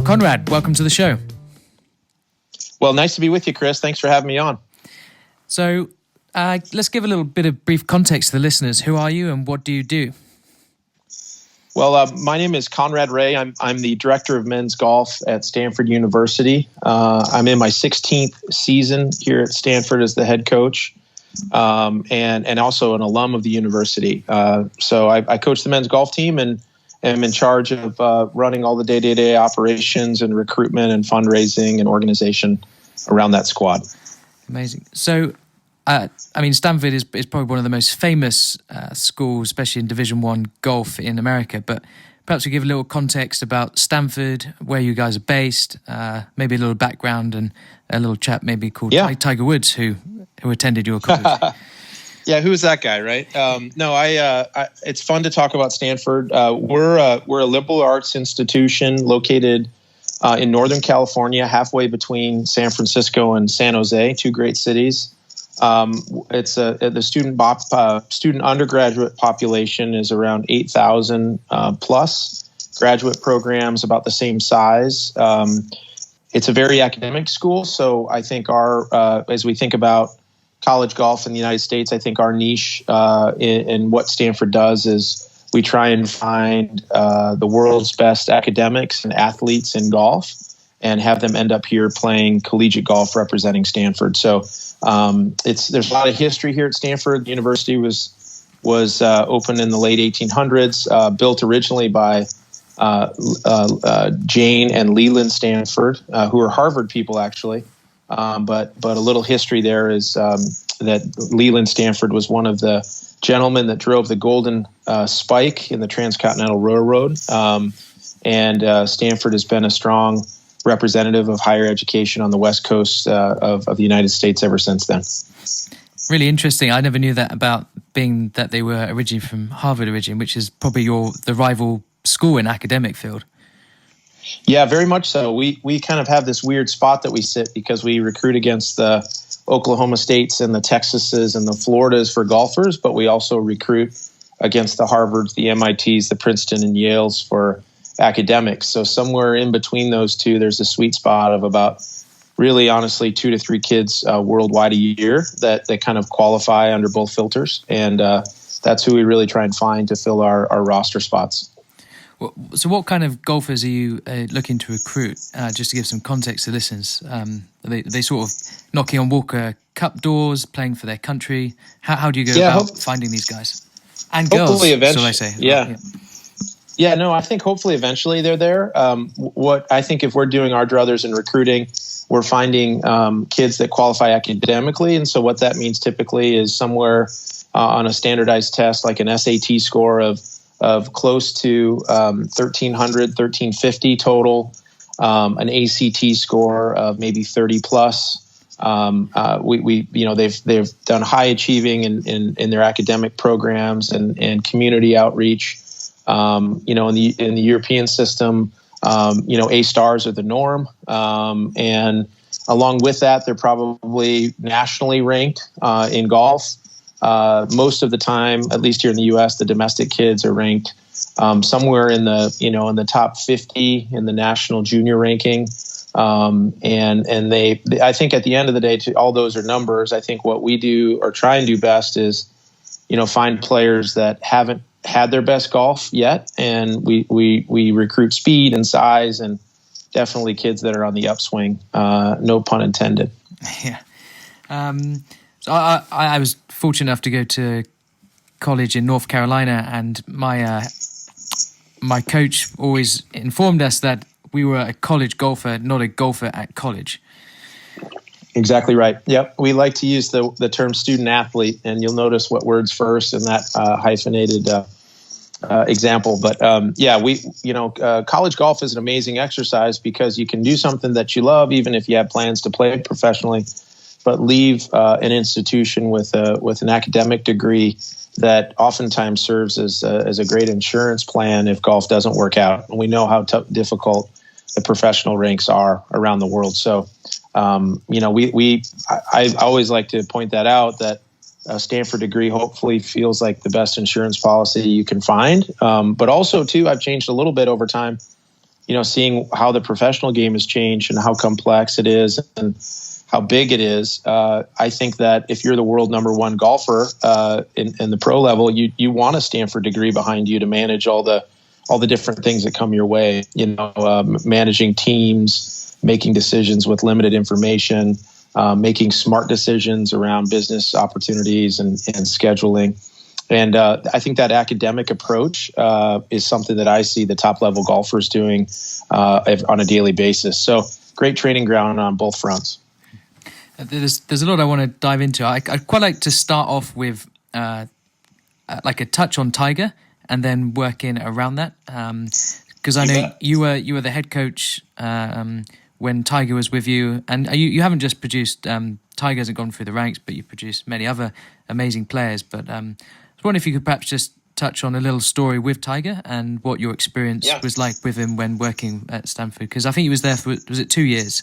Conrad, welcome to the show. Well, nice to be with you, Chris. Thanks for having me on. So let's give a little bit of brief context to the listeners. Who are you and what do you do? Well, my name is Conrad Ray. I'm the director of men's golf at Stanford University. I'm in my 16th season here at Stanford as the head coach, and also an alum of the university. So I coach the men's golf team and am in charge of running all the day-to-day operations and recruitment and fundraising and organization around that squad. Amazing. So, Stanford is probably one of the most famous schools, especially in Division I golf in America. But perhaps we give a little context about Stanford, where you guys are based, maybe a little background, and a little chap maybe called Tiger Woods who attended your college. Yeah, who's that guy, right? It's fun to talk about Stanford. We're a liberal arts institution located in Northern California, halfway between San Francisco and San Jose, two great cities. It's the student undergraduate population is around 8,000 plus. Graduate programs about the same size. It's a very academic school, so I think as we think about college golf in the United States, I think our niche in what Stanford does is we try and find the world's best academics and athletes in golf and have them end up here playing collegiate golf representing Stanford. So there's a lot of history here at Stanford. The university was opened in the late 1800s, built originally by Jane and Leland Stanford, who are Harvard people actually. But a little history there is that Leland Stanford was one of the gentlemen that drove the Golden Spike in the Transcontinental Railroad. And Stanford has been a strong representative of higher education on the West Coast of the United States ever since then. Really interesting. I never knew that about being that they were originally from Harvard which is probably the rival school in academic field. Yeah, very much so. We kind of have this weird spot that we sit because we recruit against the Oklahoma States and the Texases and the Floridas for golfers, but we also recruit against the Harvards, the MITs, the Princeton and Yales for academics. So somewhere in between those two, there's a sweet spot of about really honestly 2 to 3 kids worldwide a year that kind of qualify under both filters. And that's who we really try and find to fill our roster spots. So what kind of golfers are you looking to recruit? Just to give some context to listeners. Are they sort of knocking on Walker Cup doors, playing for their country? How do you go about finding these guys? And hopefully girls, eventually, so I say. I think hopefully eventually they're there. What I think if we're doing our druthers in recruiting, we're finding kids that qualify academically. And so what that means typically is somewhere on a standardized test, like an SAT score of close to 1,300, 1,350 total, an ACT score of maybe 30 plus. They've done high achieving in their academic programs and community outreach. In the European system, A stars are the norm, and along with that, they're probably nationally ranked in golf. Most of the time, at least here in the U.S., the domestic kids are ranked somewhere in the top 50 in the national junior ranking. And I think at the end of the day, all those are numbers. I think what we do or try and do best is, find players that haven't had their best golf yet, and we recruit speed and size, and definitely kids that are on the upswing. No pun intended. Yeah. So I was fortunate enough to go to college in North Carolina, and my coach always informed us that we were a college golfer, not a golfer at college. Exactly right. Yep. We like to use the term student athlete, and you'll notice what words first in that hyphenated example. But college golf is an amazing exercise because you can do something that you love, even if you have plans to play it professionally, but leave an institution with an academic degree that oftentimes serves as a great insurance plan if golf doesn't work out. And we know how difficult the professional ranks are around the world. So, I always like to point that out, that a Stanford degree hopefully feels like the best insurance policy you can find. But also, too, I've changed a little bit over time. seeing how the professional game has changed and how complex it is and how big it is. I think that if you're the world number one golfer in the pro level, you want a Stanford degree behind you to manage all the different things that come your way. Managing teams, making decisions with limited information, making smart decisions around business opportunities and scheduling. And I think that academic approach is something that I see the top level golfers doing on a daily basis. So great training ground on both fronts. There's a lot I want to dive into. I'd quite like to start off with like a touch on Tiger and then work in around that. Because I know you were the head coach when Tiger was with you, and you haven't just produced Tiger hasn't gone through the ranks, but you've produced many other amazing players. But I was wondering if you could perhaps just touch on a little story with Tiger and what your experience was like with him when working at Stanford, because I think he was there for, was it 2 years?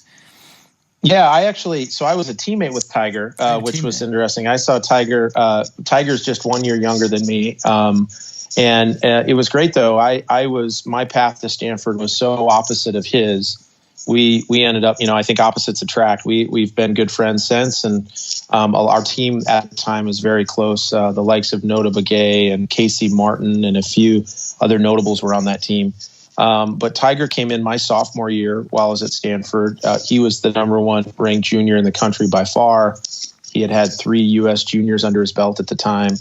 Yeah, I was a teammate with Tiger, which was interesting. I saw Tiger. Tiger's just 1 year younger than me. And it was great though. My path to Stanford was so opposite of his. We ended up, I think opposites attract. We've been good friends since, and our team at the time was very close. The likes of Nota Begay and Casey Martin and a few other notables were on that team. But Tiger came in my sophomore year while I was at Stanford. He was the number one ranked junior in the country by far. He had 3 U.S. juniors under his belt at the time.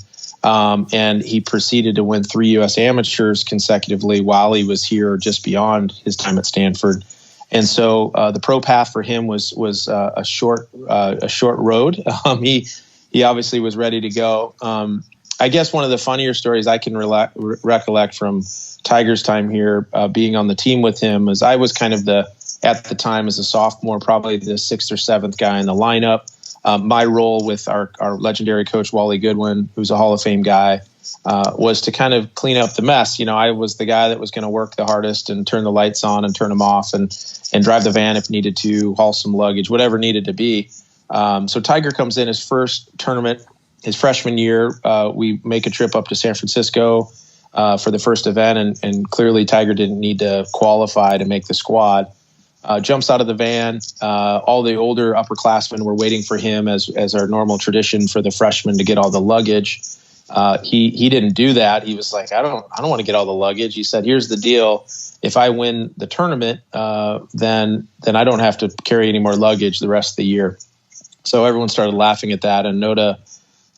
And he proceeded to win 3 U.S. amateurs consecutively while he was here, just beyond his time at Stanford. And so the pro path for him was a short road. He obviously was ready to go. I guess one of the funnier stories I can recollect from Tiger's time here, being on the team with him, is I was kind of at the time as a sophomore, probably the 6th or 7th guy in the lineup. My role with our legendary coach, Wally Goodwin, who's a Hall of Fame guy, was to kind of clean up the mess. I was the guy that was going to work the hardest and turn the lights on and turn them off and drive the van if needed to, haul some luggage, whatever needed to be. So Tiger comes in his first tournament, his freshman year. We make a trip up to San Francisco for the first event, and clearly Tiger didn't need to qualify to make the squad. Jumps out of the van. All the older upperclassmen were waiting for him as our normal tradition for the freshmen to get all the luggage. He didn't do that. He was like, I don't want to get all the luggage. He said, here's the deal. If I win the tournament, then I don't have to carry any more luggage the rest of the year. So everyone started laughing at that. And Nota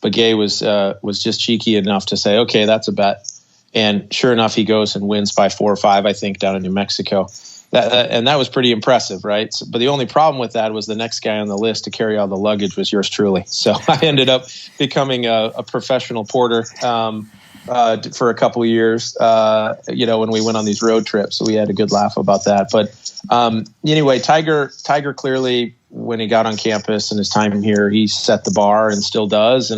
Begay was just cheeky enough to say, okay, that's a bet. And sure enough, he goes and wins by 4 or 5, I think, down in New Mexico. And that was pretty impressive, right? But the only problem with that was the next guy on the list to carry all the luggage was yours truly. So I ended up becoming a professional porter for a couple of years, when we went on these road trips. So we had a good laugh about that. But anyway, Tiger clearly, when he got on campus and his time here, he set the bar and still does.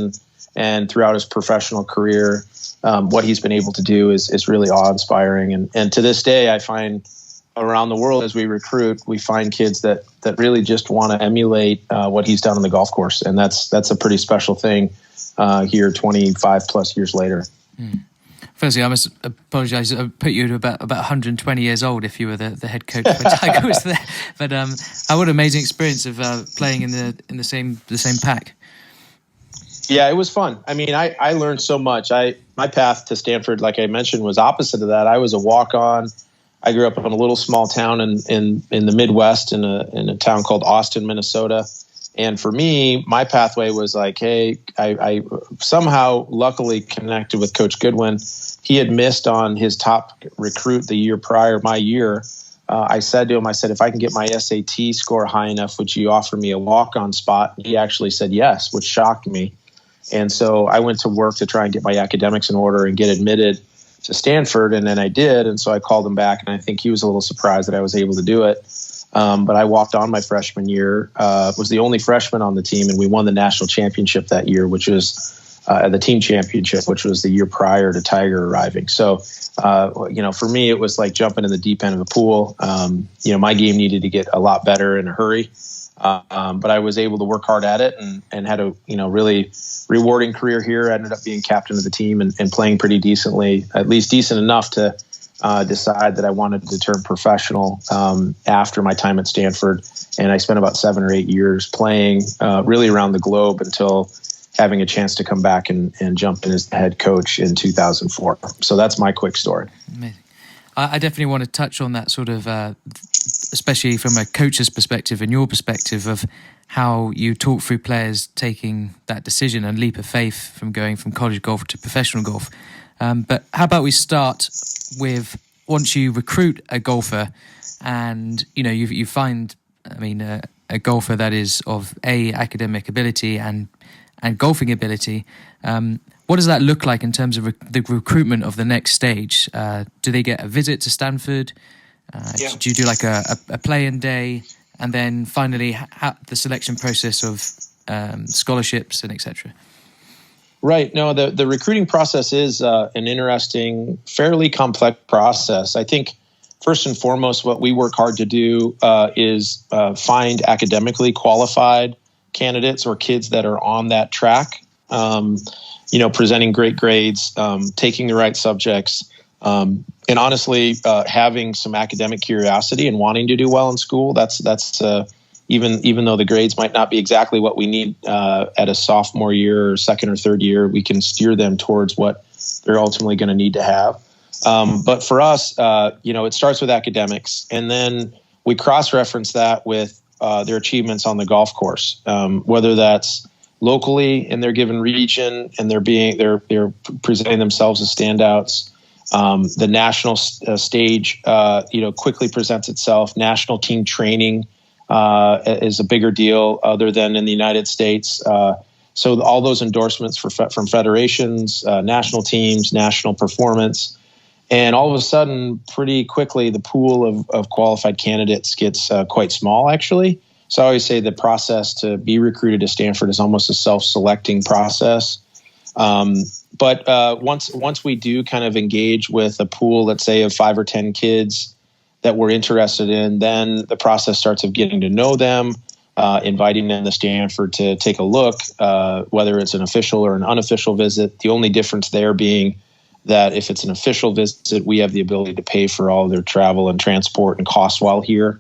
And throughout his professional career, what he's been able to do is really awe-inspiring. And to this day, I find around the world as we recruit, we find kids that really just want to emulate what he's done on the golf course. And that's a pretty special thing here 25 plus years later. Firstly, I must apologize. I put you to about 120 years old if you were the head coach when Tiger was there. But what an amazing experience of playing in the same pack. Yeah, it was fun. I mean, I learned so much. My path to Stanford, like I mentioned, was opposite of that. I was a walk-on. I grew up in a little small town in the Midwest in a town called Austin, Minnesota. And for me, my pathway was like, hey, I somehow luckily connected with Coach Goodwin. He had missed on his top recruit the year prior, my year. I said to him, if I can get my SAT score high enough, would you offer me a walk-on spot? He actually said yes, which shocked me. And so I went to work to try and get my academics in order and get admitted to Stanford, and then I did. And so I called him back, and I think he was a little surprised that I was able to do it. But I walked on my freshman year, was the only freshman on the team, and we won the national championship that year, which was the team championship, which was the year prior to Tiger arriving. So, for me, it was like jumping in the deep end of a pool. My game needed to get a lot better in a hurry. But I was able to work hard at it and had a really rewarding career here. I ended up being captain of the team and playing pretty decently, at least decent enough to decide that I wanted to turn professional after my time at Stanford. And I spent about 7 or 8 years playing really around the globe until having a chance to come back and jump in as the head coach in 2004. So that's my quick story. Amazing. I definitely want to touch on that sort of, especially from a coach's perspective and your perspective of how you talk through players taking that decision and leap of faith from going from college golf to professional golf. But how about we start with once you recruit a golfer and, you find, a golfer that is of academic ability and golfing ability, what does that look like in terms of the recruitment of the next stage? Do they get a visit to Stanford? Do you do like a play-in day? And then finally, the selection process of scholarships and etc.? Right. No, the recruiting process is an interesting, fairly complex process. I think first and foremost, what we work hard to do is find academically qualified candidates or kids that are on that track, presenting great grades, taking the right subjects, and honestly, having some academic curiosity and wanting to do well in school. That's even though the grades might not be exactly what we need at a sophomore year or second or third year, we can steer them towards what they're ultimately going to need to have. But for us, it starts with academics, and then we cross-reference that with their achievements on the golf course, whether that's locally in their given region and they're presenting themselves as standouts. The national stage, quickly presents itself. National team training is a bigger deal other than in the United States. So all those endorsements from federations, national teams, national performance. And all of a sudden, pretty quickly, the pool of qualified candidates gets quite small, actually. So I always say the process to be recruited to Stanford is almost a self-selecting process. But once we do kind of engage with a pool, let's say of 5 or 10 kids that we're interested in, then the process starts of getting to know them, inviting them to Stanford to take a look, whether it's an official or an unofficial visit. The only difference there being that if it's an official visit, we have the ability to pay for all of their travel and transport and costs while here.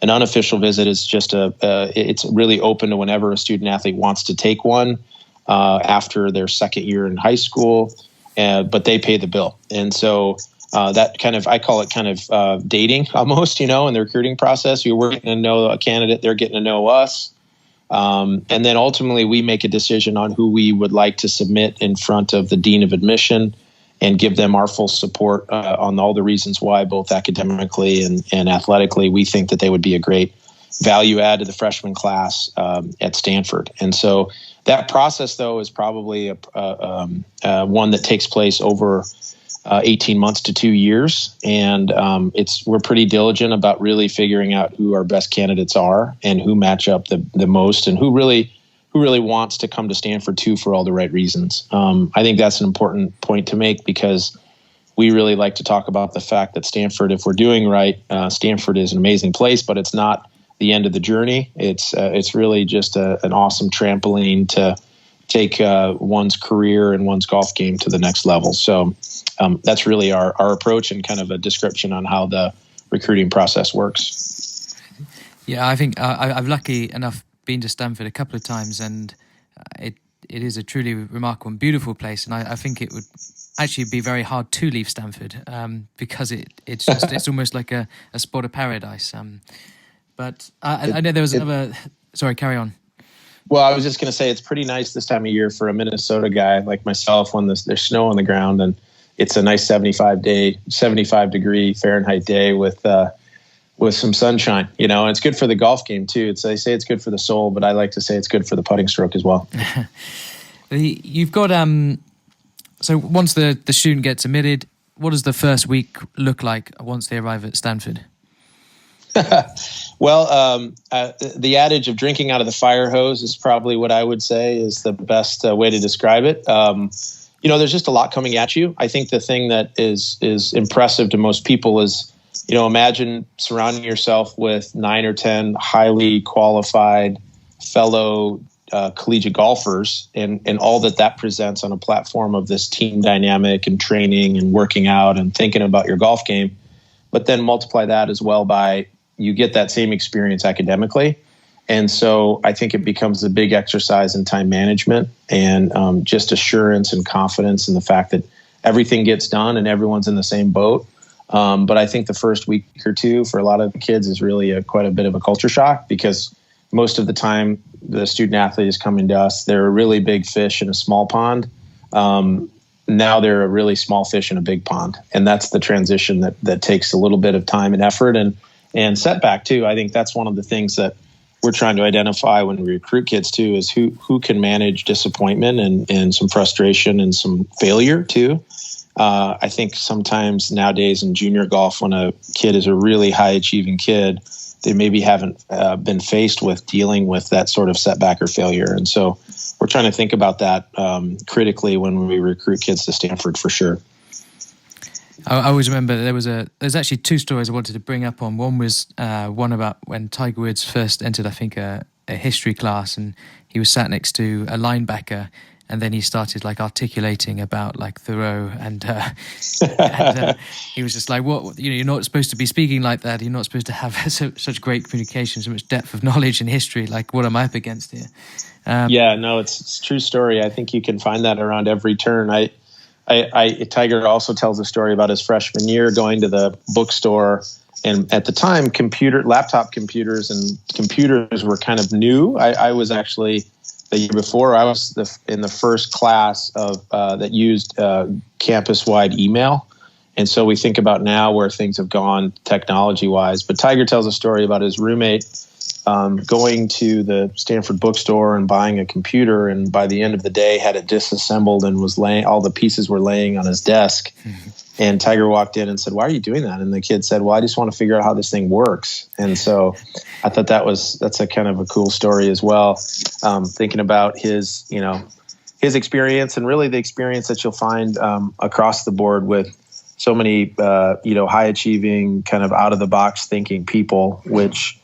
An unofficial visit is just it's really open to whenever a student athlete wants to take one after their second year in high school, but they pay the bill. And so that I call it dating almost, in the recruiting process. We're getting to know a candidate, they're getting to know us. And then ultimately we make a decision on who we would like to submit in front of the dean of admission and give them our full support on all the reasons why, both academically and athletically, we think that they would be a great value add to the freshman class at Stanford. And so that process, though, is probably one that takes place over 18 months to 2 years. And we're pretty diligent about really figuring out who our best candidates are and who match up the most and who really wants to come to Stanford too for all the right reasons. I think that's an important point to make because we really like to talk about the fact that Stanford, if we're doing right, Stanford is an amazing place, but it's not the end of the journey. It's really just an awesome trampoline to take one's career and one's golf game to the next level. So that's really our approach and kind of a description on how the recruiting process works. Yeah, I think I've lucky enough been to Stanford a couple of times, and it is a truly remarkable and beautiful place. And I think it would actually be very hard to leave Stanford because it's almost like a spot of paradise. But I know there was another. Sorry, carry on. Well, I was just going to say it's pretty nice this time of year for a Minnesota guy like myself when there's snow on the ground and it's a nice 75 degree Fahrenheit day with some sunshine, and it's good for the golf game too. They say it's good for the soul, but I like to say it's good for the putting stroke as well. You've got so once the student gets admitted, what does the first week look like once they arrive at Stanford? Well, the adage of drinking out of the fire hose is probably what I would say is the best way to describe it. There's just a lot coming at you. I think the thing that is impressive to most people is, imagine surrounding yourself with 9 or 10 highly qualified fellow collegiate golfers and all that presents on a platform of this team dynamic and training and working out and thinking about your golf game. But then multiply that as well by you get that same experience academically. And so I think it becomes a big exercise in time management and just assurance and confidence in the fact that everything gets done and everyone's in the same boat. But I think the first week or two for a lot of the kids is really quite a bit of a culture shock, because most of the time the student athlete is coming to us. They're a really big fish in a small pond. Now they're a really small fish in a big pond. And that's the transition that takes a little bit of time and effort and setback too. I think that's one of the things that we're trying to identify when we recruit kids too, is who can manage disappointment and some frustration and some failure too. I think sometimes nowadays in junior golf, when a kid is a really high achieving kid, they maybe haven't been faced with dealing with that sort of setback or failure. And so we're trying to think about that critically when we recruit kids to Stanford for sure. I always remember there's actually two stories I wanted to bring up on. One was one about when Tiger Woods first entered, I think, a history class, and he was sat next to a linebacker, and then he started like articulating about like Thoreau, and he was just like, "What? You know, you're not supposed to be speaking like that. You're not supposed to have such great communication, so much depth of knowledge in history. Like, what am I up against here?" It's a true story. I think you can find that around every turn. Tiger also tells a story about his freshman year going to the bookstore, and at the time, laptop computers and computers were kind of new. I was actually the year before. I was in the first class of that used campus-wide email, and so we think about now where things have gone technology-wise. But Tiger tells a story about his roommate going to the Stanford bookstore and buying a computer, and by the end of the day had it disassembled and was all the pieces were laying on his desk. Mm-hmm. And Tiger walked in and said, "Why are you doing that?" And the kid said, "Well, I just want to figure out how this thing works." And so I thought that's a kind of a cool story as well. Thinking about his experience, and really the experience that you'll find across the board with so many high achieving, kind of out of the box thinking people, which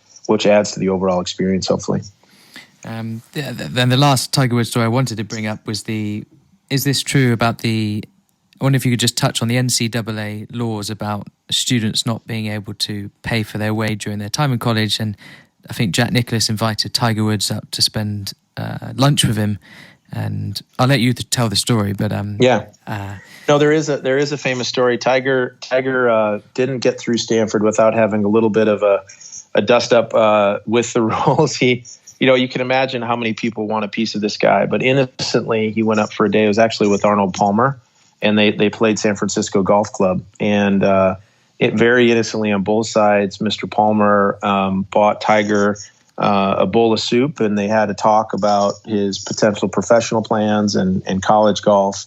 adds to the overall experience, hopefully. Then the last Tiger Woods story I wanted to bring up was is this true about I wonder if you could just touch on the NCAA laws about students not being able to pay for their way during their time in college. And I think Jack Nicklaus invited Tiger Woods up to spend lunch with him. And I'll let you tell the story, but no, there is a famous story. Tiger didn't get through Stanford without having a little bit of a dust up with the rules. You can imagine how many people want a piece of this guy, but innocently he went up for a day. It was actually with Arnold Palmer, and they played San Francisco Golf Club. And it very innocently on both sides, Mr. Palmer bought Tiger a bowl of soup, and they had a talk about his potential professional plans and college golf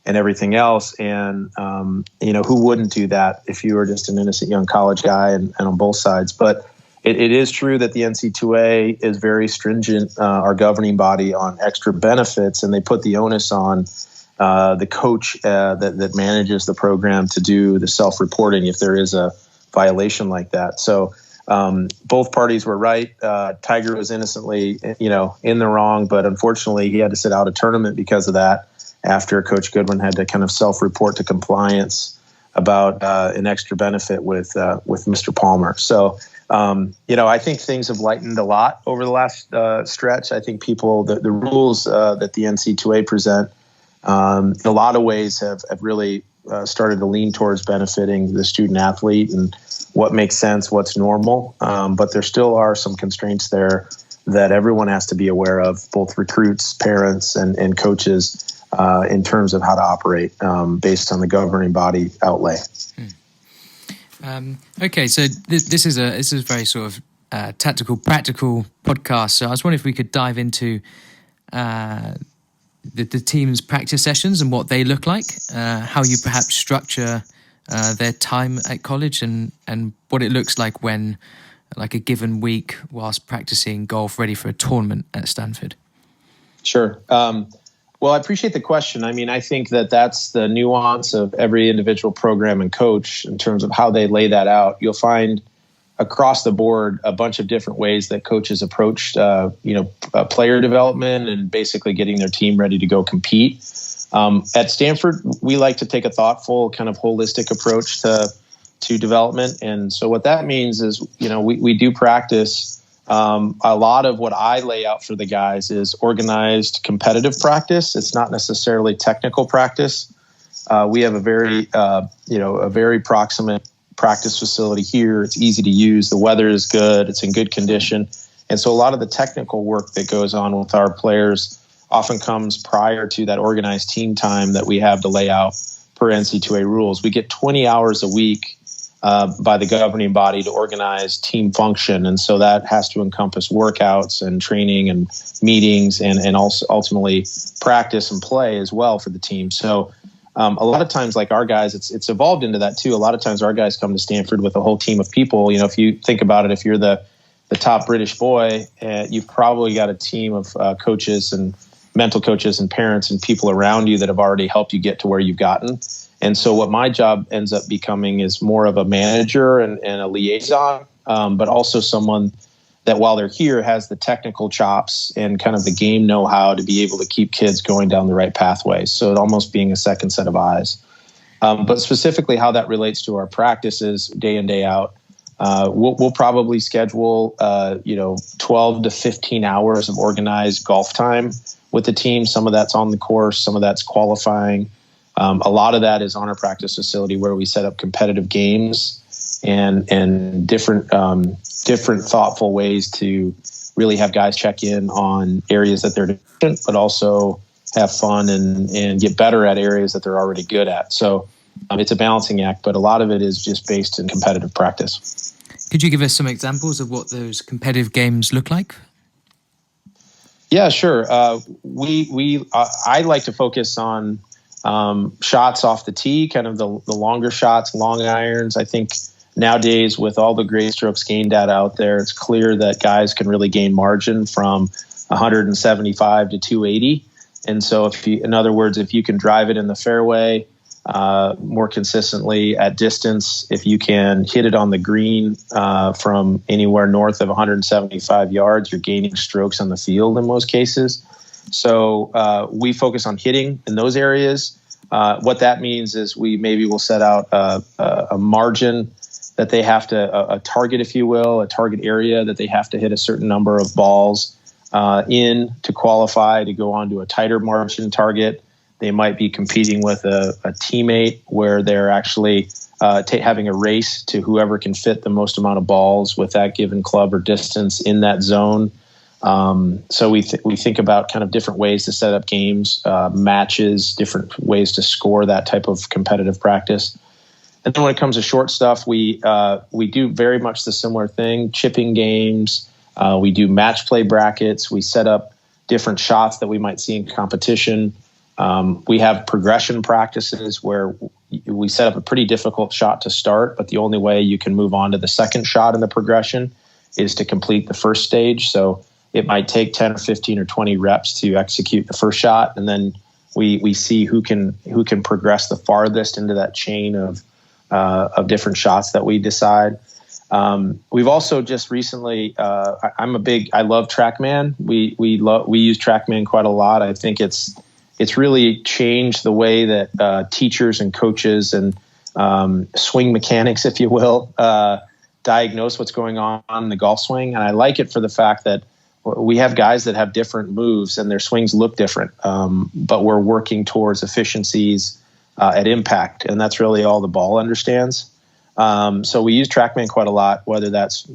and everything else. And, who wouldn't do that if you were just an innocent young college guy and on both sides? But it is true that the NCAA is very stringent, our governing body, on extra benefits, and they put the onus on the coach that manages the program to do the self-reporting if there is a violation like that. So both parties were right. Tiger was innocently, in the wrong, but unfortunately he had to sit out a tournament because of that, after Coach Goodwin had to kind of self-report to compliance about an extra benefit with Mr. Palmer. So, I think things have lightened a lot over the last stretch. I think the rules that the NCAA present in a lot of ways have really started to lean towards benefiting the student athlete and what makes sense, what's normal. But there still are some constraints there that everyone has to be aware of, both recruits, parents, and coaches, in terms of how to operate based on the governing body outlay. Okay, so this is a very sort of tactical, practical podcast. So I was wondering if we could dive into the team's practice sessions and what they look like, how you perhaps structure their time at college, and what it looks like when, like, a given week whilst practicing golf ready for a tournament at Stanford. Sure. Well, I appreciate the question. I mean, I think that's the nuance of every individual program and coach in terms of how they lay that out. You'll find across the board a bunch of different ways that coaches approached, player development and basically getting their team ready to go compete. At Stanford, we like to take a thoughtful, kind of holistic approach to development. And so what that means is, we do practice. A lot of what I lay out for the guys is organized competitive practice. It's not necessarily technical practice. We have a very proximate practice facility here. It's easy to use. The weather is good. It's in good condition. And so a lot of the technical work that goes on with our players often comes prior to that organized team time that we have to lay out per NC2A rules. We get 20 hours a week by the governing body to organize team function. And so that has to encompass workouts and training and meetings and also ultimately practice and play as well for the team. So a lot of times, like our guys, it's evolved into that too. A lot of times our guys come to Stanford with a whole team of people. If you think about it, if you're the top British boy, you've probably got a team of coaches and mental coaches and parents and people around you that have already helped you get to where you've gotten. And so what my job ends up becoming is more of a manager and a liaison, but also someone that while they're here has the technical chops and kind of the game know-how to be able to keep kids going down the right pathway. So it almost being a second set of eyes. But specifically how that relates to our practices day in, day out, we'll probably schedule 12 to 15 hours of organized golf time with the team. Some of that's on the course, some of that's qualifying. A lot of that is on our practice facility where we set up competitive games and different thoughtful ways to really have guys check in on areas that they're deficient, but also have fun and get better at areas that they're already good at. So it's a balancing act, but a lot of it is just based in competitive practice. Could you give us some examples of what those competitive games look like? Yeah, sure. I like to focus on shots off the tee, kind of the longer shots, long irons. I think nowadays with all the great strokes gain data out there, it's clear that guys can really gain margin from 175 to 280. And so if you can drive it in the fairway more consistently at distance, if you can hit it on the green from anywhere north of 175 yards, you're gaining strokes on the field in most cases. So we focus on hitting in those areas. What that means is we maybe will set out a margin that they have to, a target, if you will, a target area that they have to hit a certain number of balls in to qualify to go on to a tighter margin target. They might be competing with a teammate where they're actually having a race to whoever can fit the most amount of balls with that given club or distance in that zone. So we think about kind of different ways to set up games, matches, different ways to score that type of competitive practice. And then when it comes to short stuff, we do very much the similar thing, chipping games. We do match play brackets. We set up different shots that we might see in competition. We have progression practices where we set up a pretty difficult shot to start, but the only way you can move on to the second shot in the progression is to complete the first stage. So it might take 10 or 15 or 20 reps to execute the first shot. And then we see who can progress the farthest into that chain of different shots that we decide. We've also just recently, I love TrackMan. We use TrackMan quite a lot. I think it's really changed the way that teachers and coaches and swing mechanics, if you will, diagnose what's going on in the golf swing. And I like it for the fact that we have guys that have different moves and their swings look different, but we're working towards efficiencies at impact, and that's really all the ball understands. So we use TrackMan quite a lot, whether that's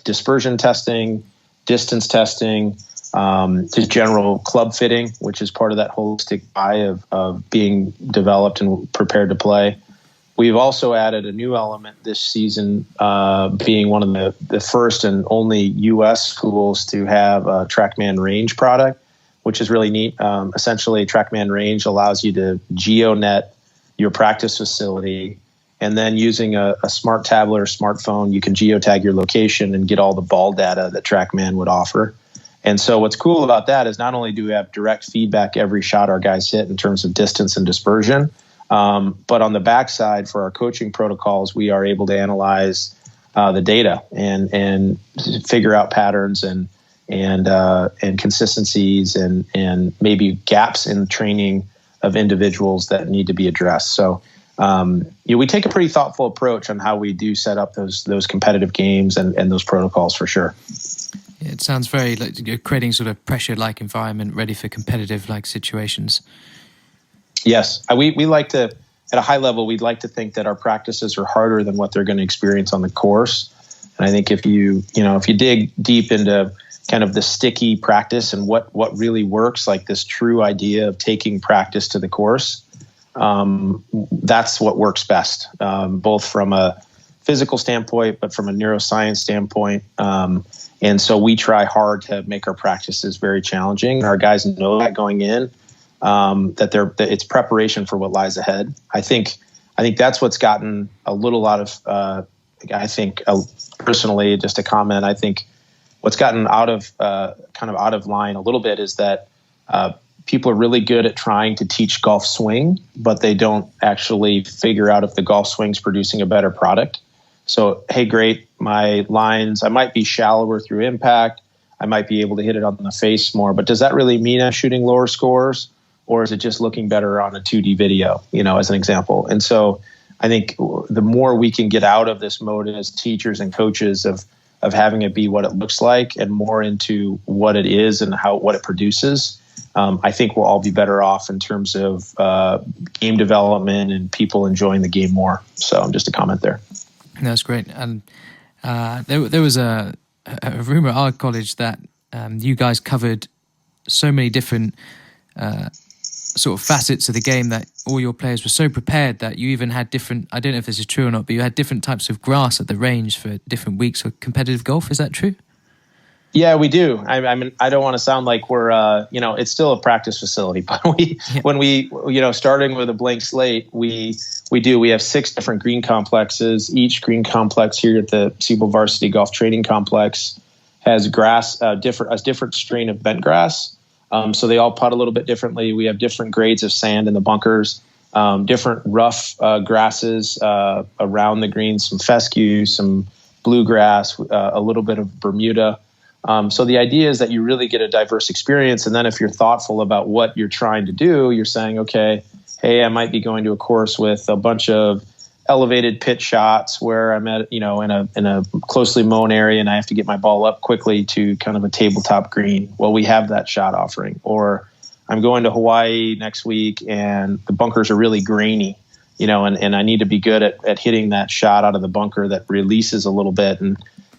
dispersion testing, distance testing, just general club fitting, which is part of that holistic eye of being developed and prepared to play. We've also added a new element this season, being one of the first and only U.S. schools to have a TrackMan Range product, which is really neat. Essentially, TrackMan Range allows you to GeoNet your practice facility, and then using a smart tablet or smartphone, you can geotag your location and get all the ball data that TrackMan would offer. And so what's cool about that is not only do we have direct feedback every shot our guys hit in terms of distance and dispersion, but on the backside for our coaching protocols, we are able to analyze the data and figure out patterns and consistencies and maybe gaps in training of individuals that need to be addressed. So we take a pretty thoughtful approach on how we do set up those competitive games and those protocols for sure. It sounds very like you're creating sort of pressure-like environment ready for competitive-like situations. Yes, we like to, at a high level, we'd like to think that our practices are harder than what they're going to experience on the course. And I think if you dig deep into kind of the sticky practice and what really works, like this true idea of taking practice to the course, that's what works best, both from a physical standpoint, but from a neuroscience standpoint. And so we try hard to make our practices very challenging. Our guys know that going in, that it's preparation for what lies ahead. I think that's what's gotten a little out of, personally, just a comment, I think what's gotten out of line a little bit is that people are really good at trying to teach golf swing, but they don't actually figure out if the golf swing's producing a better product. So, hey, great, my lines, I might be shallower through impact. I might be able to hit it on the face more, but does that really mean I'm shooting lower scores, or is it just looking better on a 2D video, as an example? And so I think the more we can get out of this mode as teachers and coaches of having it be what it looks like and more into what it is and what it produces, I think we'll all be better off in terms of game development and people enjoying the game more. So just a comment there. That's great. And there was a rumor at our college that you guys covered so many different sort of facets of the game that all your players were so prepared that you even had different, I don't know if this is true or not, but you had different types of grass at the range for different weeks of competitive golf. Is that true? Yeah, we do. I mean, I don't want to sound like we're, it's still a practice facility, but when we, starting with a blank slate, we have 6 different green complexes. Each green complex here at the Siebel Varsity Golf Training Complex has grass, a different strain of bent grass. So they all putt a little bit differently. We have different grades of sand in the bunkers, different rough grasses around the greens, some fescue, some bluegrass, a little bit of Bermuda. So the idea is that you really get a diverse experience. And then if you're thoughtful about what you're trying to do, you're saying, okay, hey, I might be going to a course with a bunch of elevated pitch shots where I'm at, in a closely mown area and I have to get my ball up quickly to kind of a tabletop green. Well, we have that shot offering. Or I'm going to Hawaii next week and the bunkers are really grainy, and I need to be good at hitting that shot out of the bunker that releases a little bit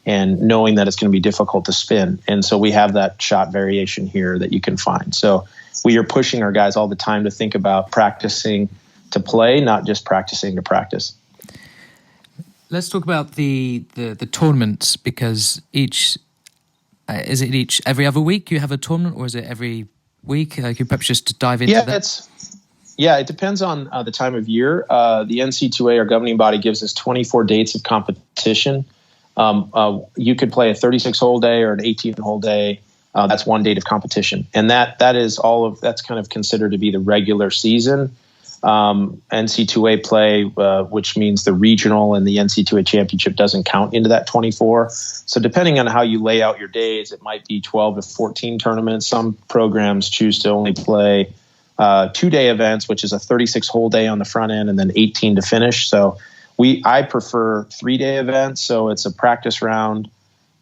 and knowing that it's going to be difficult to spin. And so we have that shot variation here that you can find. So we are pushing our guys all the time to think about practicing to play, not just practicing to practice. Let's talk about the tournaments, because every other week you have a tournament, or is it every week? Could you perhaps just dive into that? It depends on the time of year. The NC2A, our governing body, gives us 24 dates of competition. You could play a 36-hole day or an 18-hole day. That's one date of competition, and that's kind of considered to be the regular season. NC2A play, which means the regional and the NC2A championship, doesn't count into that 24. So depending on how you lay out your days, it might be 12 to 14 tournaments. Some programs choose to only play 2-day events, which is a 36-hole day on the front end and then 18 to finish. So I prefer 3-day events. So it's a practice round,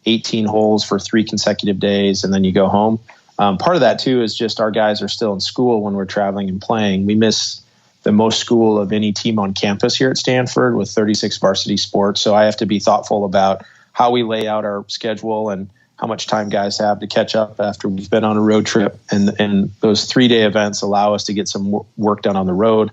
18 holes for 3 consecutive days, and then you go home. Part of that too is just our guys are still in school when we're traveling and playing. We miss the most school of any team on campus here at Stanford with 36 varsity sports. So I have to be thoughtful about how we lay out our schedule and how much time guys have to catch up after we've been on a road trip. And those 3-day events allow us to get some work done on the road.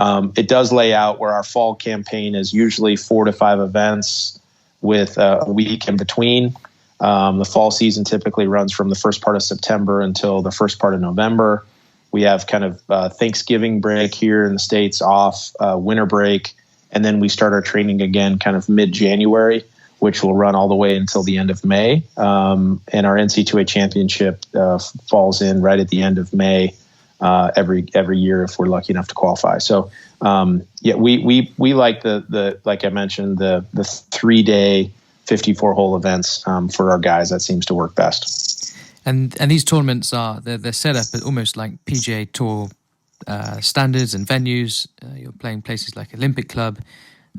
It does lay out where our fall campaign is usually 4 to 5 events with a week in between. The fall season typically runs from the first part of September until the first part of November. We have kind of Thanksgiving break here in the States off, winter break, and then we start our training again kind of mid-January, which will run all the way until the end of May. And our NC2A championship falls in right at the end of May every year if we're lucky enough to qualify. So we like the like I mentioned, the 3-day 54-hole events for our guys. That seems to work best. And these tournaments they're set up almost like PGA Tour standards and venues. You're playing places like Olympic Club,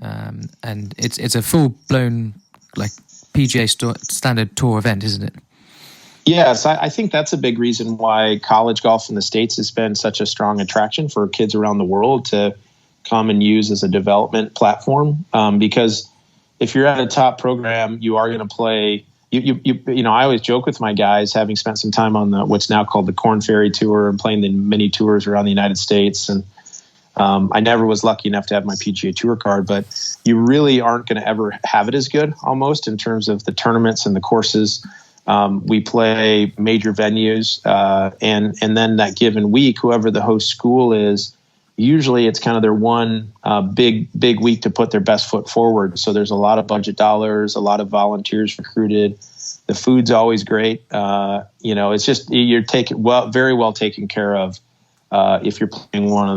and it's a full blown like PGA standard tour event, isn't it? Yes, I think that's a big reason why college golf in the States has been such a strong attraction for kids around the world to come and use as a development platform. Because if you're at a top program, you are going to play. You know, I always joke with my guys, having spent some time on what's now called the Korn Ferry Tour and playing the many tours around the United States. And I never was lucky enough to have my PGA Tour card, but you really aren't going to ever have it as good almost in terms of the tournaments and the courses. We play major venues, and then that given week, whoever the host school is, usually it's kind of their one big week to put their best foot forward. So there's a lot of budget dollars, a lot of volunteers recruited. The food's always great. You know, it's just you're very well taken care of if you're playing one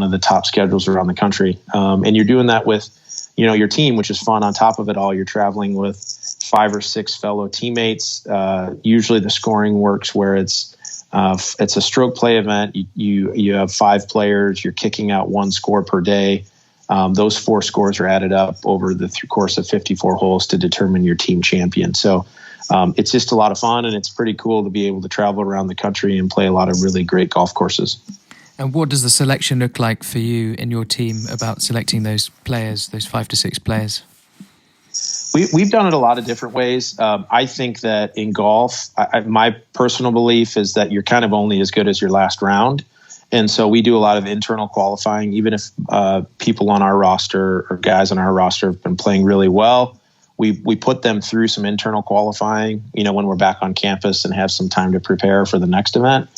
of the top schedules around the country, and you're doing that with your team, which is fun. On top of it all, you're traveling with 5 or 6 fellow teammates. Usually the scoring works where it's a stroke play event. You have 5 players. You're kicking out 1 score per day. Those 4 scores are added up over the course of 54 holes to determine your team champion. So it's just a lot of fun, and it's pretty cool to be able to travel around the country and play a lot of really great golf courses. And what does the selection look like for you and your team about selecting those players, those 5 to 6 players? We've done it a lot of different ways. I think that in golf, my personal belief is that you're kind of only as good as your last round. And so we do a lot of internal qualifying. Even if people on our roster or guys on our roster have been playing really well, we put them through some internal qualifying, when we're back on campus and have some time to prepare for the next event.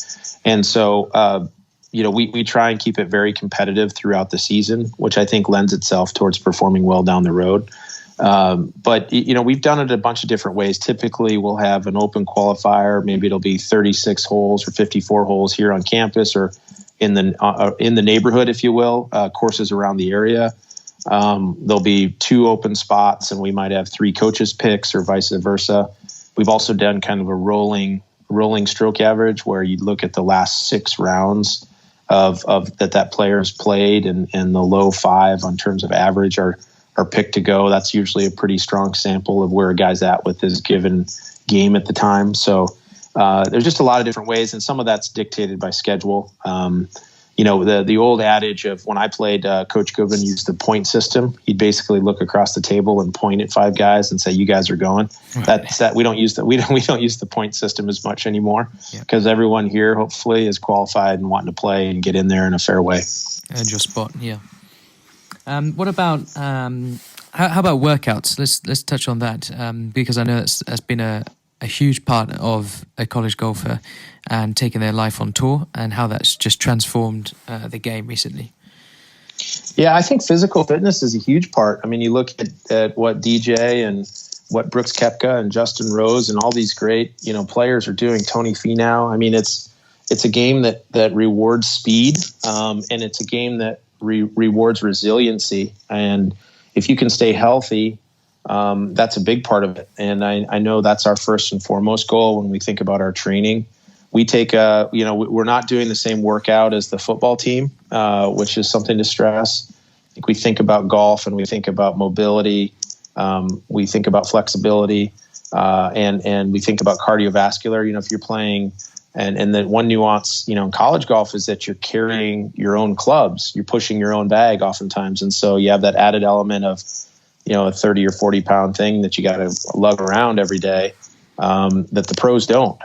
And so, we try and keep it very competitive throughout the season, which I think lends itself towards performing well down the road. But we've done it a bunch of different ways. Typically, we'll have an open qualifier. Maybe it'll be 36 holes or 54 holes here on campus or in the neighborhood, if you will, courses around the area. There'll be 2 open spots, and we might have 3 coaches' picks or vice versa. We've also done kind of a rolling stroke average where you look at the last 6 rounds of that player has played, and the low 5 on terms of average are picked to go. That's usually a pretty strong sample of where a guy's at with his given game at the time. So there's just a lot of different ways, and some of that's dictated by schedule. The old adage of when I played, Coach Goodwin used the point system. He'd basically look across the table and point at 5 guys and say, "You guys are going." Right. That we don't use that. We don't use the point system as much anymore because everyone here hopefully is qualified and wanting to play and get in there in a fair way. And your spot, yeah. What about how about workouts? Let's touch on that because I know that's been a huge part of a college golfer and taking their life on tour, and how that's just transformed the game recently. Yeah, I think physical fitness is a huge part. I mean, you look at what DJ and what Brooks Koepka and Justin Rose and all these great players are doing. Tony Finau. I mean, it's a game that rewards speed, and it's a game that rewards resiliency. And if you can stay healthy, that's a big part of it. And I know that's our first and foremost goal when we think about our training. We take we're not doing the same workout as the football team, which is something to stress. I think we think about golf and we think about mobility. We think about flexibility, and we think about cardiovascular. If you're playing, and then one nuance, in college golf is that you're carrying your own clubs, you're pushing your own bag oftentimes, and so you have that added element of a 30 or 40 pound thing that you got to lug around every day. That the pros don't.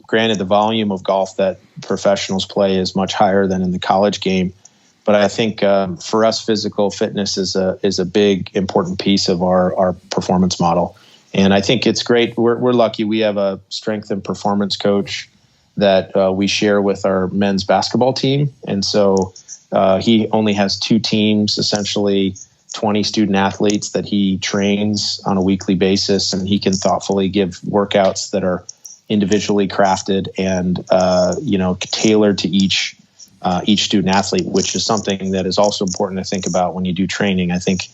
Granted, the volume of golf that professionals play is much higher than in the college game, but I think for us, physical fitness is a big important piece of our performance model. And I think it's great. We're lucky. We have a strength and performance coach that we share with our men's basketball team, and so he only has 2 teams, essentially 20 student athletes that he trains on a weekly basis, and he can thoughtfully give workouts that are individually crafted and tailored to each each student athlete, which is something that is also important to think about when you do training. I think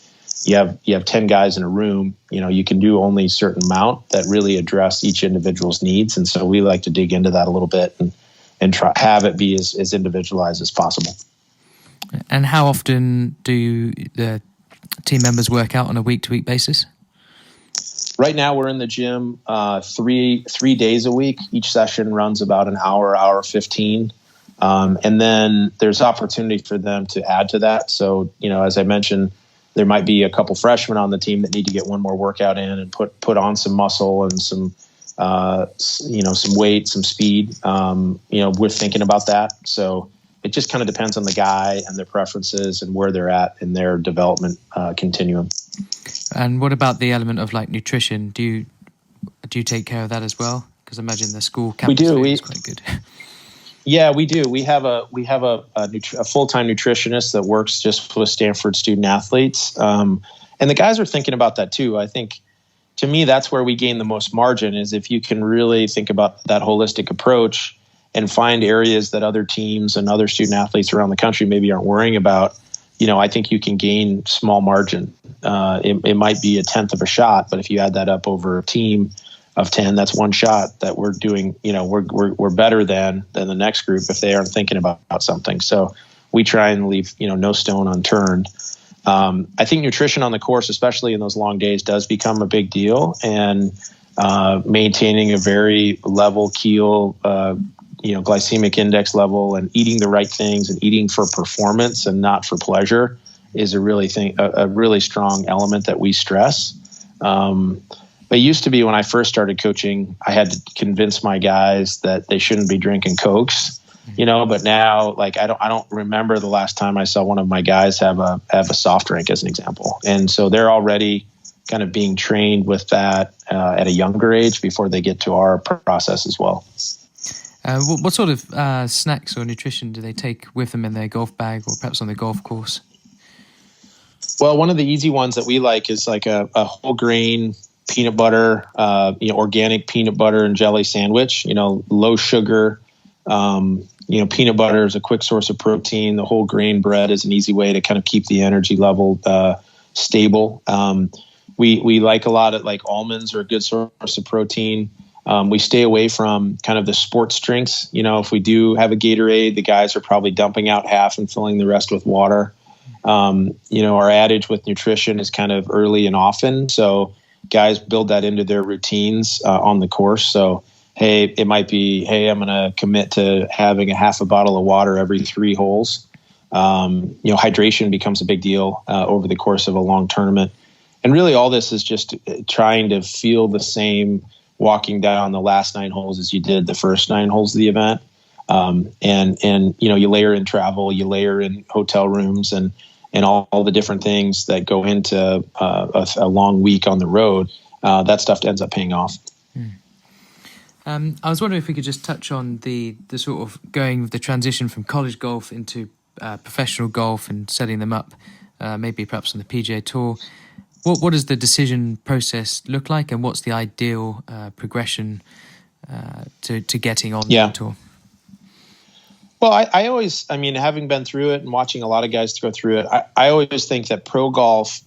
you have 10 guys in a room, you can do only a certain amount that really address each individual's needs. And so we like to dig into that a little bit and try have it be as individualized as possible. And how often do the team members work out on a week-to-week basis? Right now we're in the gym 3 days a week. Each session runs about an hour 15. And then there's opportunity for them to add to that. So, as I mentioned, there might be a couple freshmen on the team that need to get one more workout in and put on some muscle and some weight, some speed. We're thinking about that. So it just kind of depends on the guy and their preferences and where they're at in their development continuum. And what about the element of like nutrition? Do you take care of that as well? Because I imagine the school campus is quite good. Yeah, we do. We have a full-time nutritionist that works just with Stanford student athletes, and the guys are thinking about that too. I think, to me, that's where we gain the most margin, is if you can really think about that holistic approach and find areas that other teams and other student athletes around the country maybe aren't worrying about. I think you can gain small margin. It might be a tenth of a shot, but if you add that up over a team of 10, that's one shot that we're doing. We're better than the next group if they aren't thinking about something. So we try and leave no stone unturned. I think nutrition on the course, especially in those long days, does become a big deal, and maintaining a very level keel, glycemic index level, and eating the right things and eating for performance and not for pleasure is a really strong element that we stress. It used to be, when I first started coaching, I had to convince my guys that they shouldn't be drinking Cokes, but now, like, I don't remember the last time I saw one of my guys have a soft drink, as an example. And so they're already kind of being trained with that at a younger age before they get to our process as well. What sort of snacks or nutrition do they take with them in their golf bag or perhaps on the golf course? Well, one of the easy ones that we like is like a whole grain peanut butter, organic peanut butter and jelly sandwich, low sugar. Peanut butter is a quick source of protein. The whole grain bread is an easy way to kind of keep the energy level stable. We like a lot of, like, almonds are a good source of protein. We stay away from kind of the sports drinks. If we do have a Gatorade, the guys are probably dumping out half and filling the rest with water. Our adage with nutrition is kind of early and often. So guys build that into their routines on the course. So, hey, it might be, hey, I'm going to commit to having a half a bottle of water every 3 holes. Hydration becomes a big deal over the course of a long tournament. And really all this is just trying to feel the same walking down the last 9 holes as you did the first 9 holes of the event. You layer in travel, you layer in hotel rooms and all the different things that go into a long week on the road. That stuff ends up paying off. I was wondering if we could just touch on the sort of going with the transition from college golf into professional golf and setting them up, maybe perhaps on the PGA Tour. What does the decision process look like, and what's the ideal progression to getting on the tour? Well, I always, having been through it and watching a lot of guys go through it, I always think that pro golf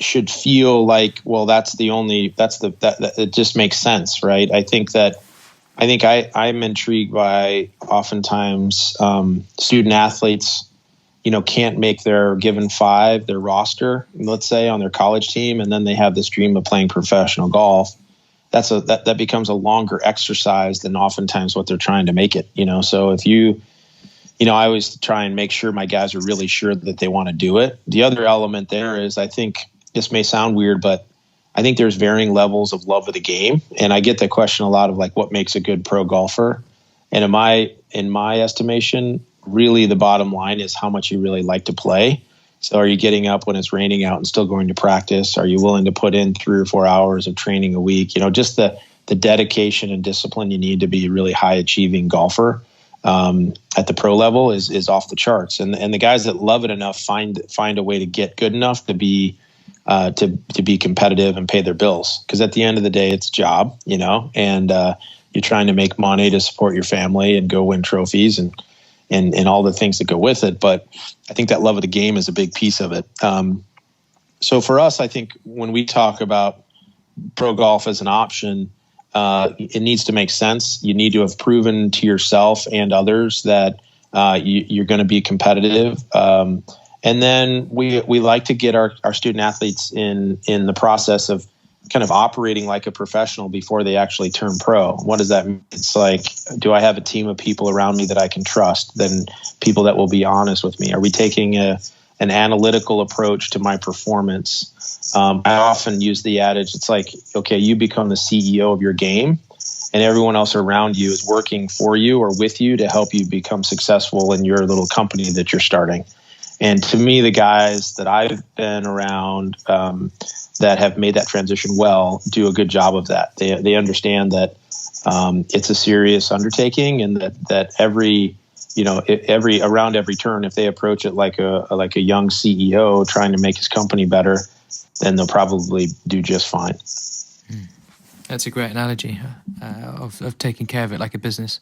should feel like, well, it just makes sense, right? I think I'm intrigued by oftentimes student athletes, can't make their given 5, their roster, let's say, on their college team, and then they have this dream of playing professional golf. That becomes a longer exercise than oftentimes what they're trying to make it. So if I always try and make sure my guys are really sure that they want to do it. The other element there is, I think this may sound weird, but I think there's varying levels of love of the game. And I get the question a lot of, like, what makes a good pro golfer? And in my estimation, really the bottom line is how much you really like to play. So are you getting up when it's raining out and still going to practice? Are you willing to put in 3 or 4 hours of training a week? Just the dedication and discipline you need to be a really high achieving golfer at the pro level is off the charts. And the guys that love it enough find a way to get good enough to be competitive and pay their bills. Because at the end of the day, it's a job, and you're trying to make money to support your family and go win trophies. And and all the things that go with it. But I think that love of the game is a big piece of it. So for us, I think when we talk about pro golf as an option, it needs to make sense. You need to have proven to yourself and others that you're going to be competitive. And then we like to get our student athletes in the process of kind of operating like a professional before they actually turn pro. What does that mean? It's like, do I have a team of people around me that I can trust? Then people that will be honest with me. Are we taking an analytical approach to my performance? I often use the adage, it's like, okay, you become the CEO of your game, and everyone else around you is working for you or with you to help you become successful in your little company that you're starting. And to me, the guys that I've been around that have made that transition well do a good job of that. They understand that it's a serious undertaking, and that every turn, if they approach it like a young CEO trying to make his company better, then they'll probably do just fine. That's a great analogy of taking care of it like a business.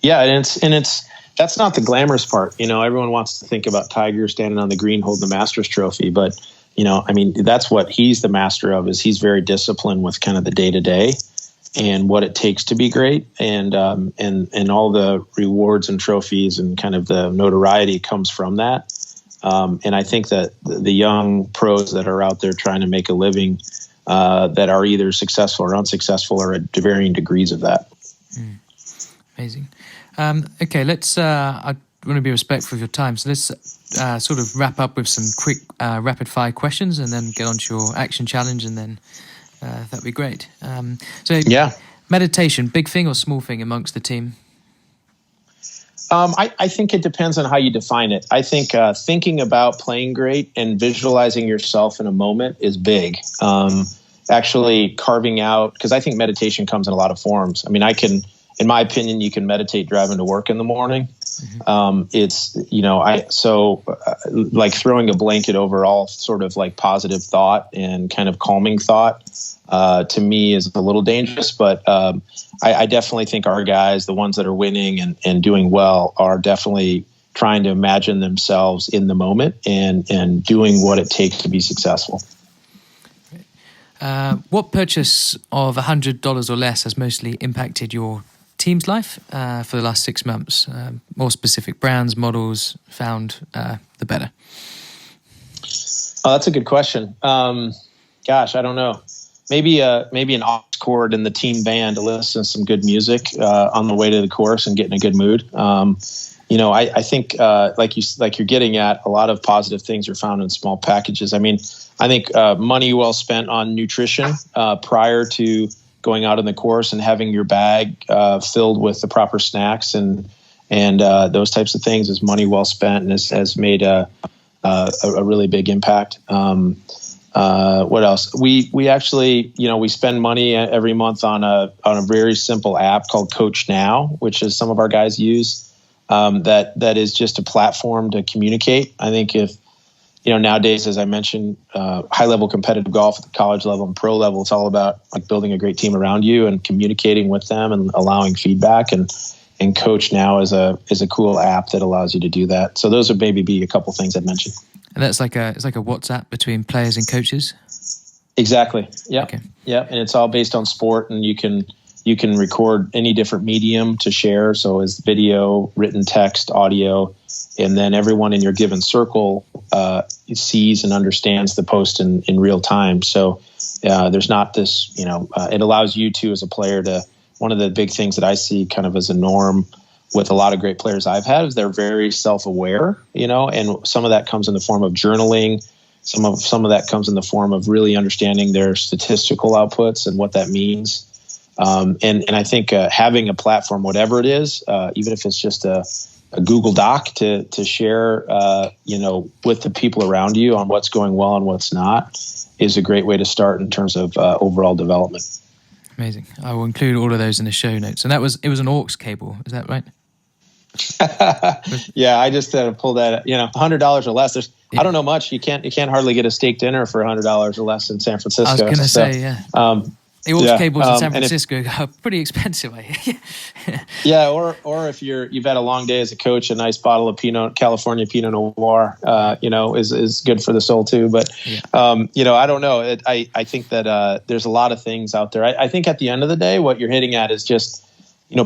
Yeah, and it's that's not the glamorous part. Everyone wants to think about Tiger standing on the green holding the Masters trophy, but that's what he's the master of. Is he's very disciplined with kind of the day to day and what it takes to be great, and all the rewards and trophies and kind of the notoriety comes from that. And I think that the young pros that are out there trying to make a living, that are either successful or unsuccessful, are at varying degrees of that. Amazing. Okay, let's. I want to be respectful of your time, so let's sort of wrap up with some quick rapid fire questions, and then get on to your action challenge, and then that'd be great. Meditation, big thing or small thing amongst the team? I think it depends on how you define it. I think thinking about playing great and visualizing yourself in a moment is big. Actually carving out, because I think meditation comes in a lot of forms. I mean, in my opinion, you can meditate driving to work in the morning. It's, like throwing a blanket over all sort of like positive thought and kind of calming thought, to me is a little dangerous, but I definitely think our guys, the ones that are winning and doing well, are definitely trying to imagine themselves in the moment and doing what it takes to be successful. What purchase of $100 or less has mostly impacted your team's life for the last 6 months? More specific brands, models found, the better. Oh, that's a good question. Gosh, I don't know. Maybe an aux cord in the team band to listen to some good music on the way to the course and get in a good mood. I think like you're getting at, a lot of positive things are found in small packages. I mean, I think money well spent on nutrition prior to going out on the course and having your bag filled with the proper snacks and those types of things is money well spent, and has made a really big impact. What else? We actually, we spend money every month on a very simple app called Coach Now, which is some of our guys use. That is just a platform to communicate. I think if, nowadays, as I mentioned, high level competitive golf at the college level and pro level, it's all about like building a great team around you and communicating with them and allowing feedback. And Coach Now is a cool app that allows you to do that. So those would maybe be a couple things I'd mention. And it's like a WhatsApp between players and coaches? Exactly. Yeah. Okay. Yeah. And it's all based on sport, and you can record any different medium to share. So as video, written text, audio, and then everyone in your given circle sees and understands the post in real time. So there's not this, it allows you to, as a player, to, one of the big things that I see kind of as a norm with a lot of great players I've had is they're very self-aware, and some of that comes in the form of journaling. Some of that comes in the form of really understanding their statistical outputs and what that means. And I think having a platform, whatever it is, even if it's just a Google Doc to share, with the people around you on what's going well and what's not, is a great way to start in terms of overall development. Amazing. I will include all of those in the show notes. And it was an aux cable, is that right? Yeah, I just had to pull that. $100 or less. I don't know much. You can't hardly get a steak dinner for $100 or less in San Francisco. I was going to say, yeah. The aux cables in San and Francisco are pretty expensive, I hear. Yeah, or if you've had a long day as a coach, a nice bottle of California Pinot Noir, is good for the soul too. But I don't know. I think that there's a lot of things out there. I think at the end of the day, what you're hitting at is just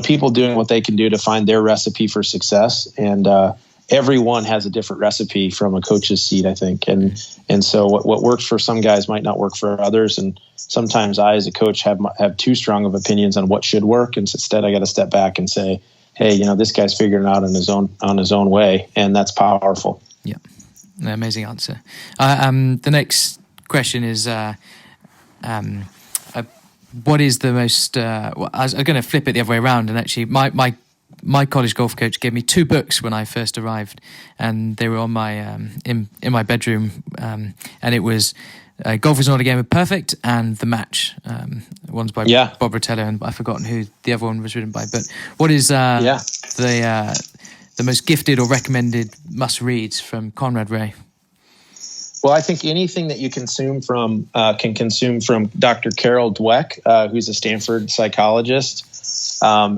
people doing what they can do to find their recipe for success, and everyone has a different recipe from a coach's seat, I think, and so what works for some guys might not work for others, and sometimes I, as a coach, have too strong of opinions on what should work, and instead I got to step back and say, hey, this guy's figuring it out on his own way, and that's powerful. Yeah, amazing answer. The next question is, what is the most? I was going to flip it the other way around, and actually, my college golf coach gave me 2 books when I first arrived, and they were on my in my bedroom, and it was Golf Is Not a Game of Perfect and The Match. One's by Bob Rotello, and I've forgotten who the other one was written by. But what is the most gifted or recommended must-reads from Conrad Ray? Well, I think anything that you can consume from Dr. Carol Dweck, who's a Stanford psychologist,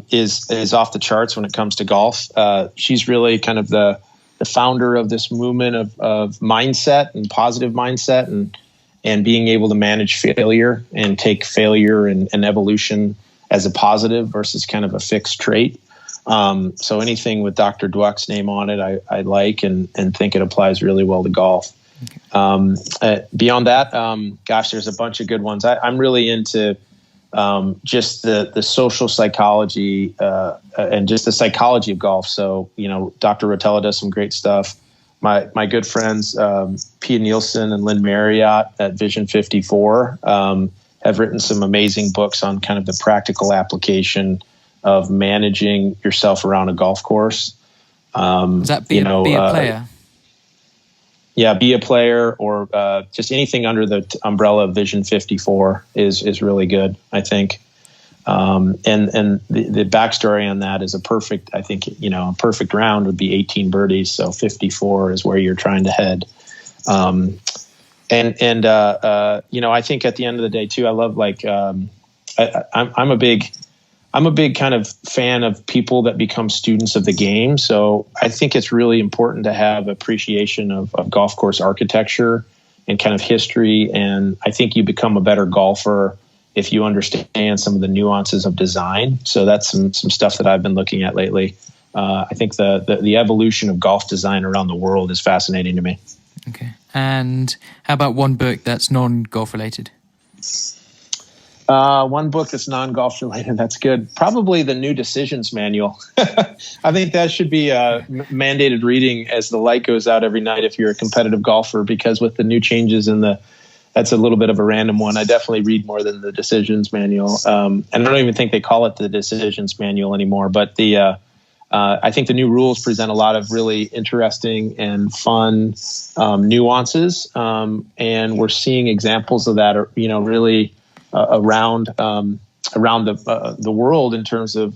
is off the charts when it comes to golf. She's really kind of the founder of this movement of mindset and positive mindset and being able to manage failure and take failure and evolution as a positive versus kind of a fixed trait. So anything with Dr. Dweck's name on it, I like and think it applies really well to golf. Beyond that, there's a bunch of good ones. I'm really into just the social psychology and just the psychology of golf. So, Dr. Rotella does some great stuff. My good friends, Pia Nielsen and Lynn Marriott at Vision 54, have written some amazing books on kind of the practical application of managing yourself around a golf course. Is that be a player? Yeah, be a player, or just anything under the umbrella of Vision 54 is really good, I think. And the backstory on that is a perfect round would be 18 birdies, so 54 is where you're trying to head. I think at the end of the day too, I love I'm a big kind of fan of people that become students of the game. So I think it's really important to have appreciation of golf course architecture and kind of history. And I think you become a better golfer if you understand some of the nuances of design. So that's some stuff that I've been looking at lately. I think the evolution of golf design around the world is fascinating to me. Okay. And how about one book that's non-golf related? One book that's non-golf related, that's good. Probably the New Decisions Manual. I think that should be mandated reading as the light goes out every night if you're a competitive golfer, because with the new changes that's a little bit of a random one. I definitely read more than the Decisions Manual. And I don't even think they call it the Decisions Manual anymore, but I think the new rules present a lot of really interesting and fun nuances. And we're seeing examples of that, really around the world in terms of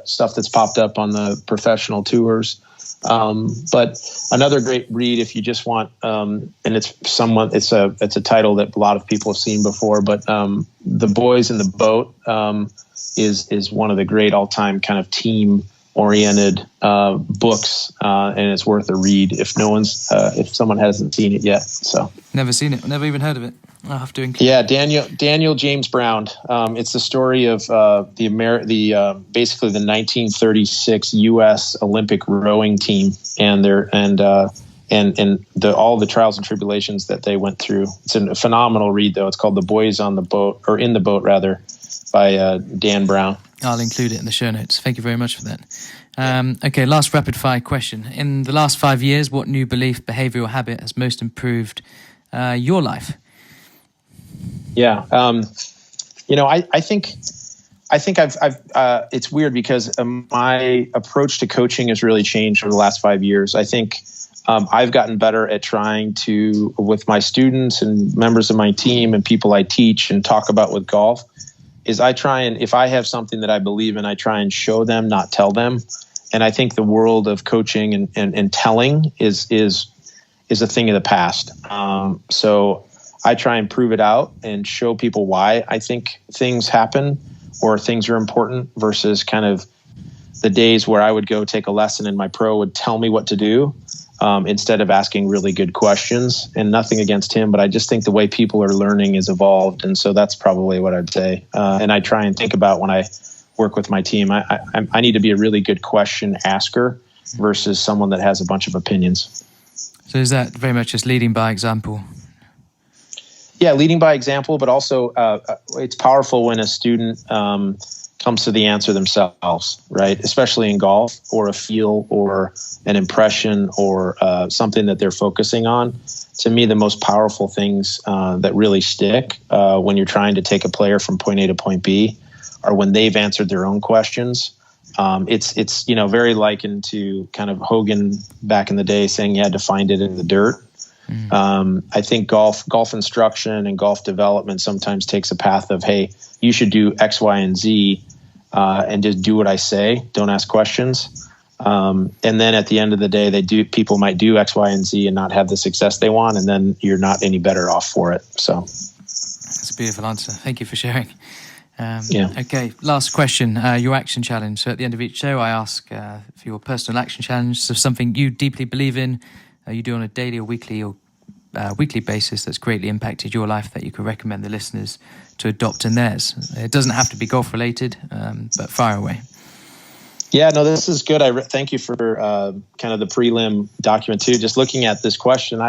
stuff that's popped up on the professional tours. But another great read if you just want, and it's a title that a lot of people have seen before, but The Boys in the Boat is one of the great all-time kind of team-oriented books, and it's worth a read if someone hasn't seen it yet. So never seen it, never even heard of it. I'll have to include. Yeah, Daniel James Brown. It's the story of basically the 1936 U.S. Olympic rowing team and all the trials and tribulations that they went through. It's a phenomenal read, though. It's called The Boys on the Boat, or In the Boat rather, by Dan Brown. I'll include it in the show notes. Thank you very much for that. Okay, last rapid fire question. In the last 5 years, what new belief, behavior, or habit has most improved your life? Yeah. I think I've it's weird because my approach to coaching has really changed over the last 5 years. I think I've gotten better at trying to, with my students and members of my team and people I teach and talk about with golf, is I try and, if I have something that I believe in, I try and show them, not tell them. And I think the world of coaching and telling is a thing of the past. So I try and prove it out and show people why I think things happen or things are important versus kind of the days where I would go take a lesson and my pro would tell me what to do instead of asking really good questions. And nothing against him, but I just think the way people are learning is evolved. And so that's probably what I'd say. And I try and think about when I work with my team, I need to be a really good question asker versus someone that has a bunch of opinions. So is that very much just leading by example? Yeah, leading by example, but also it's powerful when a student comes to the answer themselves, right? Especially in golf or a feel or an impression or something that they're focusing on. To me, the most powerful things that really stick when you're trying to take a player from point A to point B are when they've answered their own questions. It's very likened to kind of Hogan back in the day saying you had to find it in the dirt. I think golf instruction and golf development sometimes takes a path of, hey, you should do X, Y, and Z, and just do what I say. Don't ask questions. And then at the end of the day, people might do X, Y, and Z and not have the success they want, and then you're not any better off for it. So that's a beautiful answer. Thank you for sharing. Yeah. Okay, last question, your action challenge. So at the end of each show, I ask for your personal action challenge. So something you deeply believe in, you do on a daily or weekly basis that's greatly impacted your life that you could recommend the listeners to adopt in theirs. It doesn't have to be golf related, but fire away. Yeah, no, this is good. Thank you for kind of the prelim document too. Just looking at this question,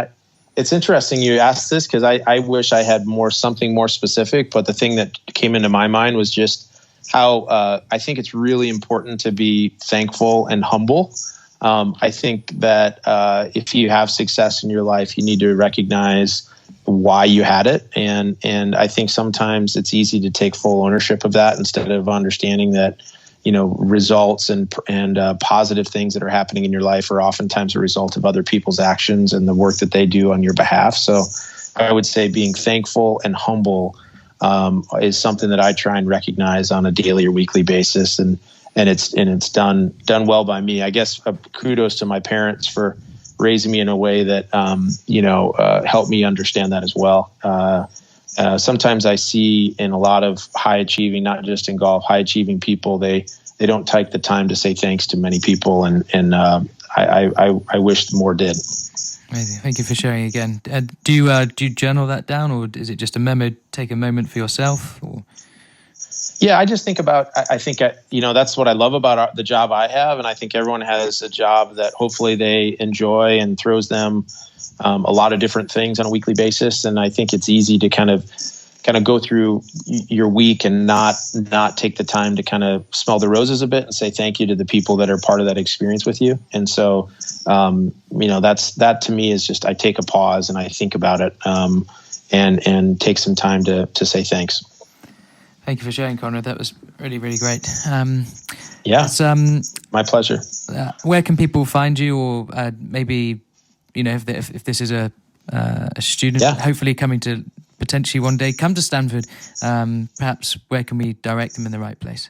it's interesting you asked this because I wish I had something more specific, but the thing that came into my mind was just how I think it's really important to be thankful and humble. I think that if you have success in your life, you need to recognize why you had it. And I think sometimes it's easy to take full ownership of that instead of understanding that, results and positive things that are happening in your life are oftentimes a result of other people's actions and the work that they do on your behalf. So I would say being thankful and humble is something that I try and recognize on a daily or weekly basis. And it's done well by me. I guess kudos to my parents for raising me in a way that helped me understand that as well. Sometimes I see in a lot of high achieving, not just in golf, high achieving people, they don't take the time to say thanks to many people, and I wish more did. Amazing. Thank you for sharing again. Do you journal that down, or is it just a memo? Take a moment for yourself, or? Yeah, I just think about, I think, that's what I love about the job I have. And I think everyone has a job that hopefully they enjoy and throws them a lot of different things on a weekly basis. And I think it's easy to kind of go through your week and not take the time to kind of smell the roses a bit and say thank you to the people that are part of that experience with you. And so, that to me is just, I take a pause and I think about it and take some time to say thanks. Thank you for sharing, Conrad. That was really, really great. My pleasure. Where can people find you, or maybe, if this is a student, hopefully coming to potentially one day come to Stanford, perhaps where can we direct them in the right place?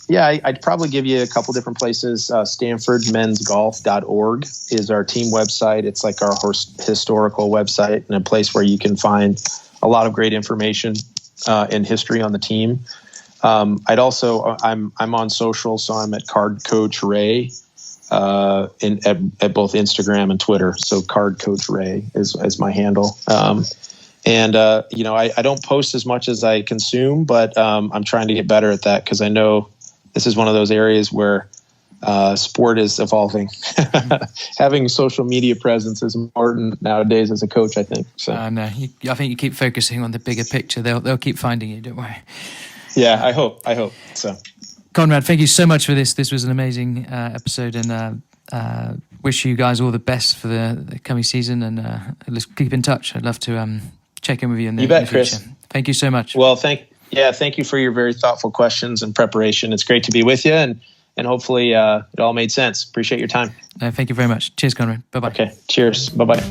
Yeah, I'd probably give you a couple different places. StanfordMen'sGolf.org is our team website. It's like our historical website and a place where you can find a lot of great information and history on the team. I'd also, I'm on social, so I'm at Card Coach Ray at both Instagram and Twitter. So Card Coach Ray is my handle. I don't post as much as I consume, but I'm trying to get better at that because I know this is one of those areas where sport is evolving. Having social media presence is important nowadays as a coach, I think. So no, I think you keep focusing on the bigger picture. They'll keep finding you. Don't worry. Yeah, I hope so. Conrad, thank you so much for this. This was an amazing episode, and wish you guys all the best for the coming season. And let's keep in touch. I'd love to check in with you in the future. Chris. Thank you so much. Well, thank you for your very thoughtful questions and preparation. It's great to be with you, and hopefully it all made sense. Appreciate your time. Thank you very much. Cheers, Conrad. Bye-bye. Okay. Cheers. Bye-bye.